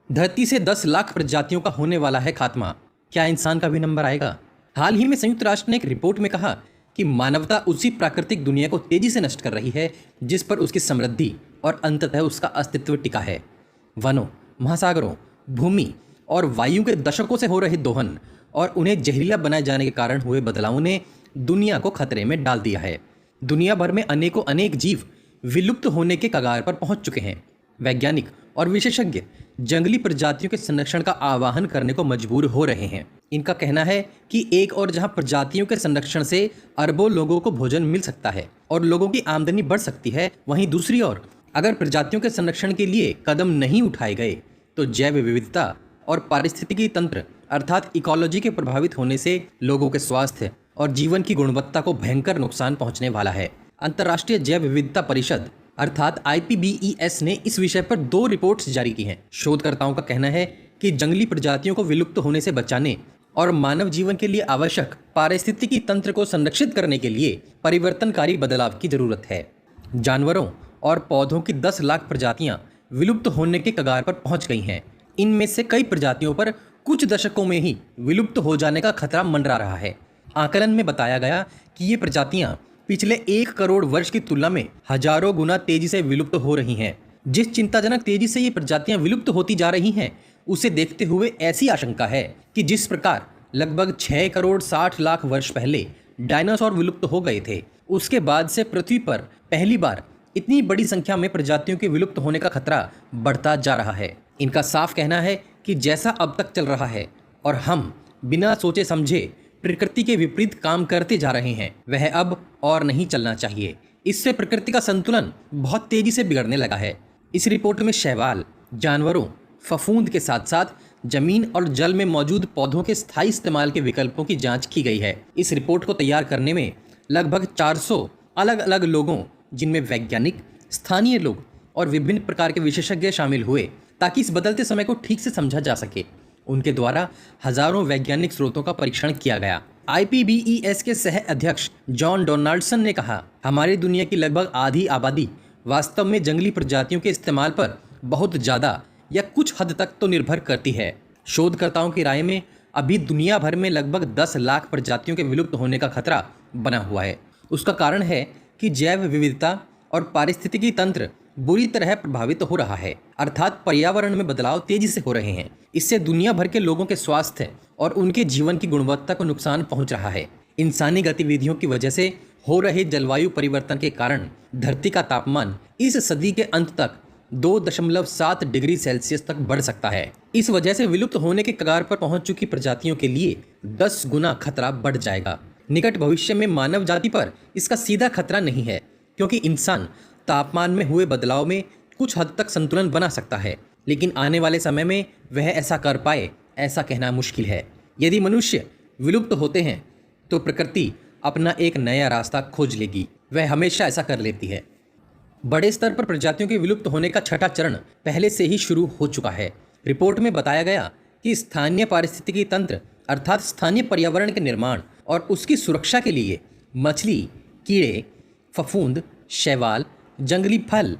धरती से 10 लाख प्रजातियों का होने वाला है खात्मा। क्या इंसान का भी नंबर आएगा? हाल ही में संयुक्त राष्ट्र ने एक रिपोर्ट में कहा कि मानवता उसी प्राकृतिक दुनिया को तेजी से नष्ट कर रही है जिस पर उसकी समृद्धि और अंततः उसका अस्तित्व टिका है। वनों, महासागरों, भूमि और वायु के दशकों से हो रहे दोहन और उन्हें जहरीला बनाए जाने के कारण हुए बदलावों ने दुनिया को खतरे में डाल दिया है। दुनिया भर में अनेक जीव विलुप्त होने के कगार पर पहुंच चुके हैं। वैज्ञानिक और विशेषज्ञ जंगली प्रजातियों के संरक्षण का आह्वान करने को मजबूर हो रहे हैं। इनका कहना है कि एक और जहां प्रजातियों के संरक्षण से अरबों लोगों को भोजन मिल सकता है और लोगों की आमदनी बढ़ सकती है, वहीं दूसरी ओर अगर प्रजातियों के संरक्षण के लिए कदम नहीं उठाए गए तो जैव विविधता और पारिस्थितिकी तंत्र अर्थात इकोलॉजी के प्रभावित होने से लोगों के स्वास्थ्य और जीवन की गुणवत्ता को भयंकर नुकसान पहुंचने वाला है। अंतर्राष्ट्रीय जैव विविधता परिषद अर्थात IPBES ने इस विषय पर 2 रिपोर्ट्स जारी की हैं। शोधकर्ताओं का कहना है कि जंगली प्रजातियों को विलुप्त होने से बचाने और मानव जीवन के लिए आवश्यक पारिस्थितिकी तंत्र को संरक्षित करने के लिए परिवर्तनकारी बदलाव की जरूरत है। जानवरों और पौधों की 10 लाख प्रजातियां विलुप्त होने के कगार पर पहुंच गई हैं। इनमें से कई प्रजातियों पर कुछ दशकों में ही विलुप्त हो जाने का खतरा मंडरा रहा है। आकलन में बताया गया कि ये प्रजातियां पिछले 1 करोड़ वर्ष की तुलना में हजारों गुना तेजी से विलुप्त हो रही हैं। जिस चिंताजनक तेजी से ये प्रजातियां विलुप्त होती जा रही हैं, उसे देखते हुए ऐसी आशंका है कि जिस प्रकार लगभग 6 करोड़ 60 लाख वर्ष पहले डायनासोर विलुप्त हो गए थे, उसके बाद से पृथ्वी पर पहली बार इतनी बड़ी संख्या में प्रजातियों के विलुप्त होने का खतरा बढ़ता जा रहा है। इनका साफ कहना है कि जैसा अब तक चल रहा है और हम बिना सोचे समझे प्रकृति के विपरीत काम करते जा रहे हैं, वह अब और नहीं चलना चाहिए। इससे प्रकृति का संतुलन बहुत तेजी से बिगड़ने लगा है। इस रिपोर्ट में शैवाल, जानवरों, फफूंद के साथ साथ जमीन और जल में मौजूद पौधों के स्थायी इस्तेमाल के विकल्पों की जांच की गई है। इस रिपोर्ट को तैयार करने में लगभग 400 अलग अलग लोगों, जिनमें वैज्ञानिक, स्थानीय लोग और विभिन्न प्रकार के विशेषज्ञ शामिल हुए, ताकि इस बदलते समय को ठीक से समझा जा सके। उनके द्वारा हजारों वैज्ञानिक स्रोतों का परीक्षण किया गया। IPBES के सह अध्यक्ष जॉन डोनाल्डसन ने कहा, हमारी दुनिया की लगभग आधी आबादी वास्तव में जंगली प्रजातियों के इस्तेमाल पर बहुत ज़्यादा या कुछ हद तक तो निर्भर करती है। शोधकर्ताओं की राय में अभी दुनिया भर में लगभग 10 लाख प्रजातियों के विलुप्त होने का खतरा बना हुआ है। उसका कारण है कि जैव विविधता और पारिस्थितिकी तंत्र बुरी तरह प्रभावित हो रहा है, अर्थात पर्यावरण में बदलाव तेजी से हो रहे हैं। इससे दुनिया भर के लोगों के स्वास्थ्य और उनके जीवन की गुणवत्ता को नुकसान पहुंच रहा है। इंसानी गतिविधियों की वजह से हो रहे जलवायु परिवर्तन के कारण धरती का तापमान इस सदी के अंत तक 2.7 डिग्री सेल्सियस तक बढ़ सकता है। इस वजह से विलुप्त होने के कगार पर पहुंच चुकी प्रजातियों के लिए 10 गुना खतरा बढ़ जाएगा। निकट भविष्य में मानव जाति पर इसका सीधा खतरा नहीं है, क्योंकि इंसान तापमान में हुए बदलाव में कुछ हद तक संतुलन बना सकता है, लेकिन आने वाले समय में वह ऐसा कर पाए, ऐसा कहना मुश्किल है। यदि मनुष्य विलुप्त होते हैं तो प्रकृति अपना एक नया रास्ता खोज लेगी। वह हमेशा ऐसा कर लेती है। बड़े स्तर पर प्रजातियों के विलुप्त होने का 6ठा चरण पहले से ही शुरू हो चुका है। रिपोर्ट में बताया गया कि स्थानीय पारिस्थितिकी तंत्र अर्थात स्थानीय पर्यावरण के निर्माण और उसकी सुरक्षा के लिए मछली, कीड़े, फफूंद, शैवाल, जंगली फल,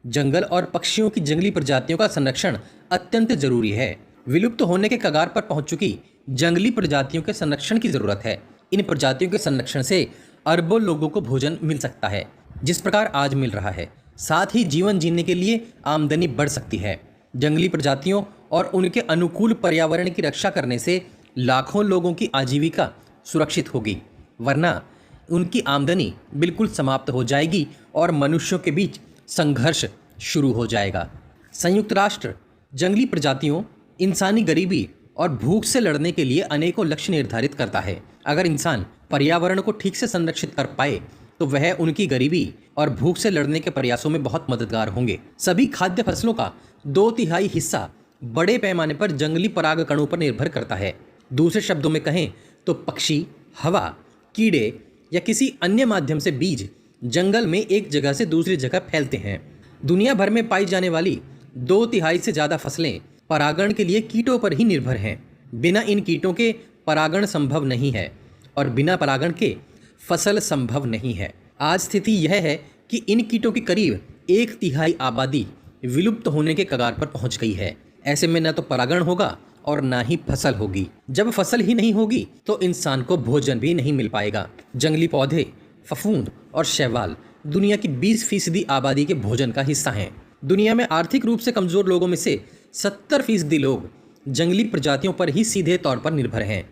जंगल और पक्षियों की जंगली प्रजातियों का संरक्षण अत्यंत जरूरी है। विलुप्त होने के कगार पर पहुंच चुकी जंगली प्रजातियों के संरक्षण की जरूरत है। इन प्रजातियों के संरक्षण से अरबों लोगों को भोजन मिल सकता है, जिस प्रकार आज मिल रहा है। साथ ही जीवन जीने के लिए आमदनी बढ़ सकती है। जंगली प्रजातियों और उनके अनुकूल पर्यावरण की रक्षा करने से लाखों लोगों की आजीविका सुरक्षित होगी, वरना उनकी आमदनी बिल्कुल समाप्त हो जाएगी और मनुष्यों के बीच संघर्ष शुरू हो जाएगा। संयुक्त राष्ट्र जंगली प्रजातियों, इंसानी गरीबी और भूख से लड़ने के लिए अनेकों लक्ष्य निर्धारित करता है। अगर इंसान पर्यावरण को ठीक से संरक्षित कर पाए तो वह उनकी गरीबी और भूख से लड़ने के प्रयासों में बहुत मददगार होंगे। सभी खाद्य फसलों का 2/3 हिस्सा बड़े पैमाने पर जंगली पराग कणों पर निर्भर करता है। दूसरे शब्दों में कहें तो पक्षी, हवा, कीड़े या किसी अन्य माध्यम से बीज जंगल में एक जगह से दूसरी जगह फैलते हैं। दुनिया भर में पाई जाने वाली 2/3 से ज़्यादा फसलें परागण के लिए कीटों पर ही निर्भर हैं। बिना इन कीटों के परागण संभव नहीं है और बिना परागण के फसल संभव नहीं है। आज स्थिति यह है कि इन कीटों की करीब 1/3 आबादी विलुप्त होने के कगार पर पहुंच गई है। ऐसे में न तो परागण होगा और ना ही फसल होगी। जब फसल ही नहीं होगी तो इंसान को भोजन भी नहीं मिल पाएगा। जंगली पौधे, फफूंद और शैवाल दुनिया की 20% आबादी के भोजन का हिस्सा हैं। दुनिया में आर्थिक रूप से कमजोर लोगों में से 70% लोग जंगली प्रजातियों पर ही सीधे तौर पर निर्भर हैं।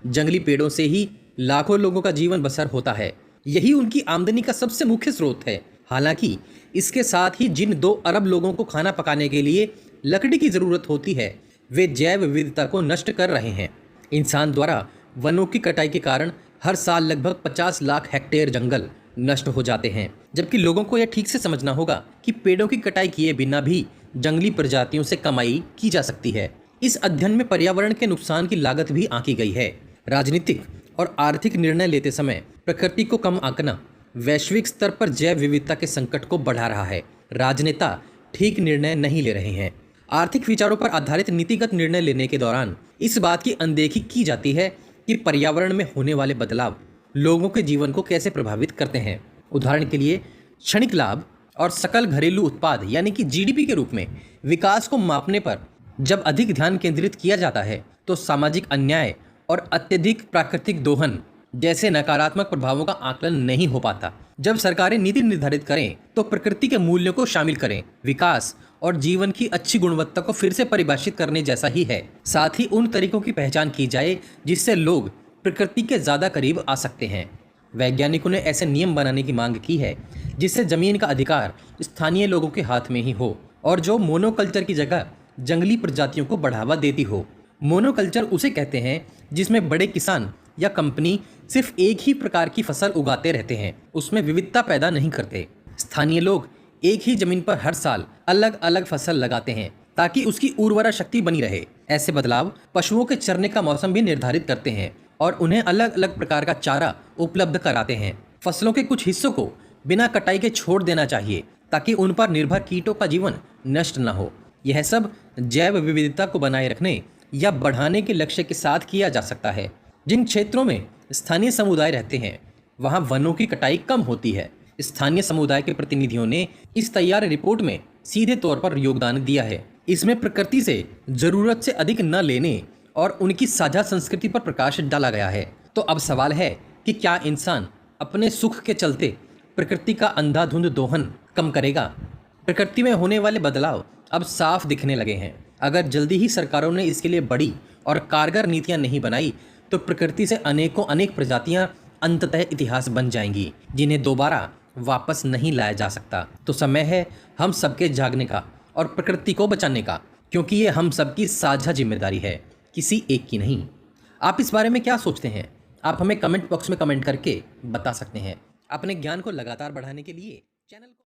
जंगली पेड़ों से ही लाखों लोगों का जीवन बसर होता है। यही उनकी आमदनी का सबसे मुख्य स्रोत है। हालांकि इसके साथ ही जिन 2 अरब लोगों को खाना पकाने के लिए लकड़ी की जरूरत होती है, वे जैव विविधता को नष्ट कर रहे हैं। इंसान द्वारा वनों की कटाई के कारण हर साल लगभग 50 लाख हेक्टेयर जंगल नष्ट हो जाते हैं। जबकि लोगों को यह ठीक से समझना होगा कि पेड़ों की कटाई किए बिना भी जंगली प्रजातियों से कमाई की जा सकती है। इस अध्ययन में पर्यावरण के नुकसान की लागत भी आंकी गई है। राजनीतिक और आर्थिक निर्णय लेते समय प्रकृति को कम आंकना वैश्विक स्तर पर जैव विविधता के संकट को बढ़ा रहा है। राजनेता ठीक निर्णय नहीं ले रहे हैं। आर्थिक विचारों पर आधारित नीतिगत निर्णय लेने के दौरान इस बात की अनदेखी की जाती है कि पर्यावरण में होने वाले बदलाव लोगों के जीवन को कैसे प्रभावित करते हैं। उदाहरण के लिए क्षणिक लाभ और सकल घरेलू उत्पाद यानी कि जीडीपी के रूप में विकास को मापने पर जब अधिक ध्यान केंद्रित किया जाता है तो सामाजिक अन्याय और अत्यधिक प्राकृतिक दोहन जैसे नकारात्मक प्रभावों का आकलन नहीं हो पाता। जब सरकारें नीति निर्धारित करें तो प्रकृति के मूल्यों को शामिल करें। विकास और जीवन की अच्छी गुणवत्ता को फिर से परिभाषित करने जैसा ही है। साथ ही उन तरीकों की पहचान की जाए जिससे लोग प्रकृति के ज़्यादा करीब आ सकते हैं। वैज्ञानिकों ने ऐसे नियम बनाने की मांग की है जिससे जमीन का अधिकार स्थानीय लोगों के हाथ में ही हो और जो मोनोकल्चर की जगह जंगली प्रजातियों को बढ़ावा देती हो। मोनोकल्चर उसे कहते हैं जिसमें बड़े किसान या कंपनी सिर्फ एक ही प्रकार की फसल उगाते रहते हैं, उसमें विविधता पैदा नहीं करते। स्थानीय लोग एक ही जमीन पर हर साल अलग अलग फसल लगाते हैं ताकि उसकी उर्वरा शक्ति बनी रहे। ऐसे बदलाव पशुओं के चरने का मौसम भी निर्धारित करते हैं और उन्हें अलग अलग प्रकार का चारा उपलब्ध कराते हैं। फसलों के कुछ हिस्सों को बिना कटाई के छोड़ देना चाहिए ताकि उन पर निर्भर कीटों का जीवन नष्ट न हो। यह सब जैव विविधता को बनाए रखने या बढ़ाने के लक्ष्य के साथ किया जा सकता है। जिन क्षेत्रों में स्थानीय समुदाय रहते हैं वहां वनों की कटाई कम होती है। स्थानीय समुदाय के प्रतिनिधियों ने इस तैयार रिपोर्ट में सीधे तौर पर योगदान दिया है। इसमें प्रकृति से जरूरत से अधिक न लेने और उनकी साझा संस्कृति पर प्रकाश डाला गया है। तो अब सवाल है कि क्या इंसान अपने सुख के चलते प्रकृति का अंधाधुंध दोहन कम करेगा? प्रकृति में होने वाले बदलाव अब साफ दिखने लगे हैं। अगर जल्दी ही सरकारों ने इसके लिए बड़ी और कारगर नीतियां नहीं बनाई तो प्रकृति से अनेक प्रजातियां अंततः इतिहास बन जाएंगी जिन्हें दोबारा वापस नहीं लाया जा सकता। तो समय है हम सबके जागने का और प्रकृति को बचाने का, क्योंकि ये हम सबकी साझा जिम्मेदारी है, किसी एक की नहीं। आप इस बारे में क्या सोचते हैं? आप हमें कमेंट बॉक्स में कमेंट करके बता सकते हैं। अपने ज्ञान को लगातार बढ़ाने के लिए चैनल को